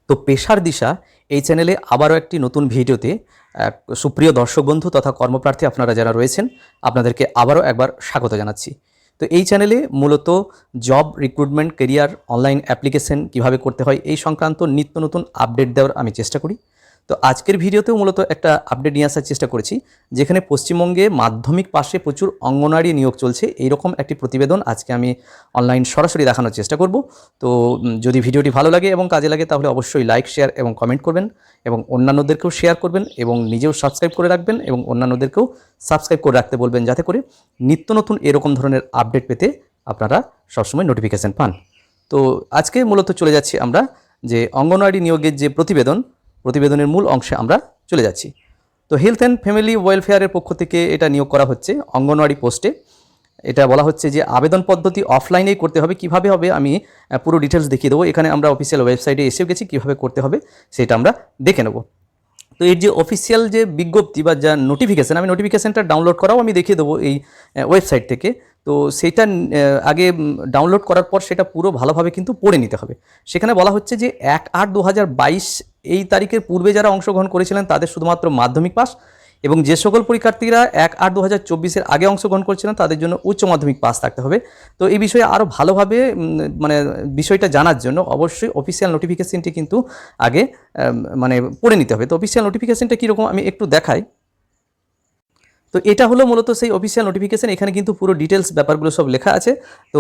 তো পেশার দিশা এই চ্যানেলে আবারও একটি নতুন ভিডিওতে সুপ্রিয় দর্শক বন্ধু তথা কর্মপ্রার্থী আপনারা যারা রয়েছেন আপনাদেরকে আবারও একবার স্বাগত জানাচ্ছি। তো এই চ্যানেলে মূলত job recruitment career online application কিভাবে করতে হয় এই সংক্রান্ত নিত্য নতুন আপডেট দেওয়ার আমি চেষ্টা করি। তো আজকের ভিডিওতেও মূলত একটা আপডেট নিয়ে আসার চেষ্টা করেছি, যেখানে পশ্চিমবঙ্গে মাধ্যমিক পাশে প্রচুর অঙ্গনওয়াড়ি নিয়োগ চলছে এইরকম একটি প্রতিবেদন আজকে আমি অনলাইন সরাসরি দেখানোর চেষ্টা করব। তো যদি ভিডিওটি ভালো লাগে এবং কাজে লাগে তাহলে অবশ্যই লাইক, শেয়ার এবং কমেন্ট করবেন এবং অন্যান্যদেরকেও শেয়ার করবেন এবং নিজেও সাবস্ক্রাইব করে রাখবেন এবং অন্যান্যদেরকেও সাবস্ক্রাইব করে রাখতে বলবেন, যাতে করে নিত্য নতুন এরকম ধরনের আপডেট পেতে আপনারা সবসময় নোটিফিকেশান পান। তো আজকে মূলত চলে যাচ্ছি আমরা যে অঙ্গনওয়াড়ি নিয়োগের যে প্রতিবেদনের মূল অংশে আমরা চলে যাচ্ছি। তো হেলথ অ্যান্ড ফ্যামিলি ওয়েলফেয়ারের পক্ষ থেকে এটা নিয়োগ করা হচ্ছে অঙ্গনওয়াড়ি পোস্টে। এটা বলা হচ্ছে যে আবেদন পদ্ধতি অফলাইনেই করতে হবে। কিভাবে হবে আমি পুরো ডিটেলস দেখিয়ে দেবো। এখানে আমরা অফিসিয়াল ওয়েবসাইটে এসেও গেছি, কীভাবে করতে হবে সেটা আমরা দেখে নেব। তো এর যে অফিসিয়াল যে বিজ্ঞপ্তি বা যা নোটিফিকেশান, আমি নোটিফিকেশানটা ডাউনলোড করাও আমি দেখিয়ে দেবো এই ওয়েবসাইট থেকে। তো সেইটা আগে ডাউনলোড করার পর সেটা পুরো ভালোভাবে কিন্তু পড়ে নিতে হবে। সেখানে বলা হচ্ছে যে 1/8/2022 এই তারিখের পূর্বে যারা অংশগ্রহণ করেছিলেন তাদের শুধুমাত্র মাধ্যমিক পাস, এবং যে সকল পরীক্ষার্থীরা 1/8/2024 আগে অংশগ্রহণ করেছিলেন তাদের জন্য উচ্চ মাধ্যমিক পাস থাকতে হবে। তো এই বিষয়ে আরও ভালোভাবে বিষয়টা জানার জন্য অবশ্যই অফিসিয়াল নোটিফিকেশনটি কিন্তু আগে পড়ে নিতে হবে। তো অফিসিয়াল নোটিফিকেশনটা কীরকম আমি একটু দেখাই। তো এটা হলো মূলত সেই অফিসিয়াল নোটিফিকেশান। এখানে কিন্তু পুরো ডিটেলস ব্যাপারগুলো সব লেখা আছে। তো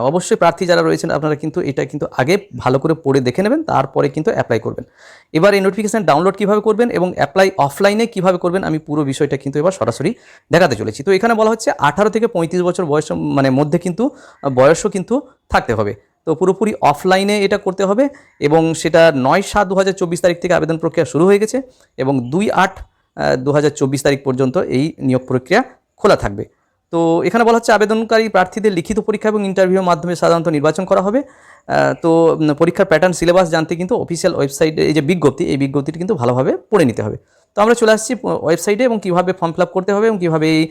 অবশ্যই প্রার্থী যারা রয়েছেন আপনারা কিন্তু এটা কিন্তু আগে ভালো করে পড়ে দেখে নেবেন, তারপরে কিন্তু অ্যাপ্লাই করবেন। এবার এই নোটিফিকেশান ডাউনলোড কীভাবে করবেন এবং অ্যাপ্লাই অফলাইনে কীভাবে করবেন আমি পুরো বিষয়টা কিন্তু এবার সরাসরি দেখাতে চলেছি। তো এখানে বলা হচ্ছে 18 থেকে 35 বছর বয়স মধ্যে কিন্তু বয়সও কিন্তু থাকতে হবে। তো পুরোপুরি অফলাইনে এটা করতে হবে এবং সেটা 9/7/2024 তারিখ থেকে আবেদন প্রক্রিয়া শুরু হয়ে গেছে এবং 2/8/2024 তারিখ পর্যন্ত এই নিয়োগ প্রক্রিয়া খোলা থাকবে। তো এখানে বলা হচ্ছে আবেদনকারী প্রার্থীদের লিখিত পরীক্ষা এবং ইন্টারভিউর মাধ্যমে সাধারণত নির্বাচন করা হবে। তো পরীক্ষার প্যাটার্ন সিলেবাস জানতে কিন্তু অফিসিয়াল ওয়েবসাইটে এই যে বিজ্ঞপ্তি, এই বিজ্ঞপ্তিটি কিন্তু ভালোভাবে পড়ে নিতে হবে। তো আমরা চলে আসছি ওয়েবসাইটে এবং কীভাবে ফর্ম ফিল আপ করতে হবে এবং কীভাবে এই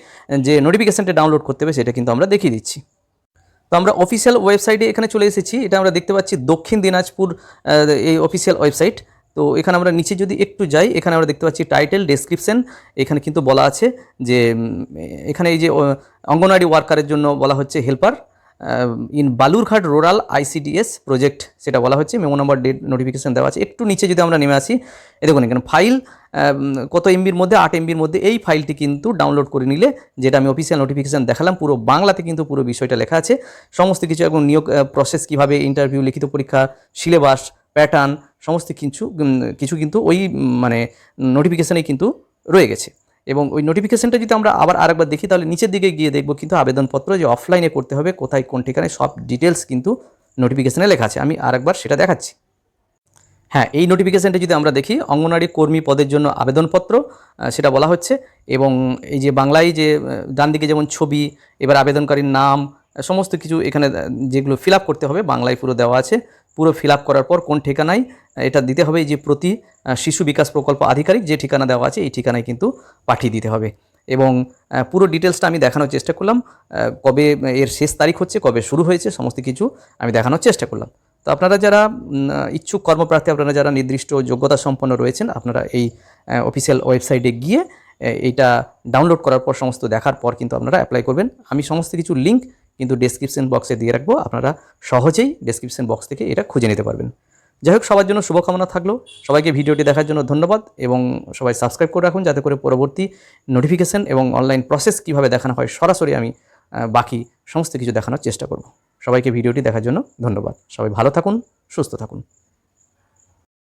যে নোটিফিকেশানটা ডাউনলোড করতে হবে সেটা কিন্তু আমরা দেখিয়ে দিচ্ছি। তো আমরা অফিসিয়াল ওয়েবসাইটে এখানে চলে এসেছি। এটা আমরা দেখতে পাচ্ছি দক্ষিণ দিনাজপুর এই অফিসিয়াল ওয়েবসাইট। তো এখানে আমরা নিচে যদি একটু যাই, এখানে আমরা দেখতে পাচ্ছি টাইটেল, ডেসক্রিপশন। এখানে কিন্তু বলা আছে যে এখানে এই যে অঙ্গনওয়াড়ি ওয়ার্কারের জন্য বলা হচ্ছে helper in Balurghat rural ICDS project, সেটা বলা হচ্ছে। মেমো নাম্বার, ডেট, নোটিফিকেশান দেওয়া আছে। একটু নিচে যদি আমরা নেমে আসি, দেখুন এখানে ফাইল কত MBর মধ্যে, 8 MBর মধ্যে এই ফাইলটি কিন্তু ডাউনলোড করে নিলে, যেটা আমি অফিসিয়াল নোটিফিকেশান দেখালাম, পুরো বাংলাতে কিন্তু পুরো বিষয়টা লেখা আছে সমস্ত কিছু, এবং নিয়োগ প্রসেস কীভাবে, ইন্টারভিউ, লিখিত পরীক্ষা, সিলেবাস, প্যাটার্ন, সমস্ত কিছু কিন্তু ওই নোটিফিকেশানে কিন্তু রয়ে গেছে। এবং ওই নোটিফিকেশানটা যদি আমরা আবার আরেকবার দেখি তাহলে নিচের দিকে গিয়ে দেখব কিন্তু আবেদনপত্র যে অফলাইনে করতে হবে, কোথায় কোন ঠিকানায়, সব ডিটেলস কিন্তু নোটিফিকেশানে লেখা আছে। আমি আরেকবার সেটা দেখাচ্ছি। হ্যাঁ, এই নোটিফিকেশানটা যদি আমরা দেখি, অঙ্গনওয়াড়ি কর্মী পদের জন্য আবেদনপত্র সেটা বলা হচ্ছে। এবং এই যে বাংলায় যে ডান দিকে যেমন ছবি, এবার আবেদনকারীর নাম, সমস্ত কিছু এখানে যেগুলো ফিল আপ করতে হবে বাংলায় পুরো দেওয়া আছে। পুরো ফিল আপ করার পর কোন ঠিকানায় এটা দিতে হবে, এই যে প্রতি শিশু বিকাশ প্রকল্প আধিকারিক যে ঠিকানা দেওয়া আছে এই ঠিকানায় কিন্তু পাঠিয়ে দিতে হবে। এবং পুরো ডিটেলসটা আমি দেখানোর চেষ্টা করলাম, কবে এর শেষ তারিখ হচ্ছে, কবে শুরু হয়েছে, সমস্ত কিছু আমি দেখানোর চেষ্টা করলাম। তো আপনারা যারা ইচ্ছুক কর্মপ্রার্থী, আপনারা যারা নির্দিষ্ট যোগ্যতা সম্পন্ন রয়েছেন, আপনারা এই অফিসিয়াল ওয়েবসাইটে গিয়ে এইটা ডাউনলোড করার পর সমস্ত দেখার পর কিন্তু আপনারা অ্যাপ্লাই করবেন। আমি সমস্ত কিছু লিঙ্ক কিন্তু ডেসক্রিপশন বক্সে দিয়ে রাখবো, আপনারা সহজেই ডেসক্রিপশন বক্স থেকে এটা খুঁজে নিতে পারবেন। যাই হোক, সবার জন্য শুভকামনা থাকলো। সবাইকে ভিডিওটি দেখার জন্য ধন্যবাদ এবং সবাই সাবস্ক্রাইব করে রাখুন, যাতে করে পরবর্তী নোটিফিকেশান এবং অনলাইন প্রসেস কীভাবে দেখানো হয় সরাসরি আমি বাকি সমস্ত কিছু দেখানোর চেষ্টা করব। সবাইকে ভিডিওটি দেখার জন্য ধন্যবাদ। সবাই ভালো থাকুন, সুস্থ থাকুন।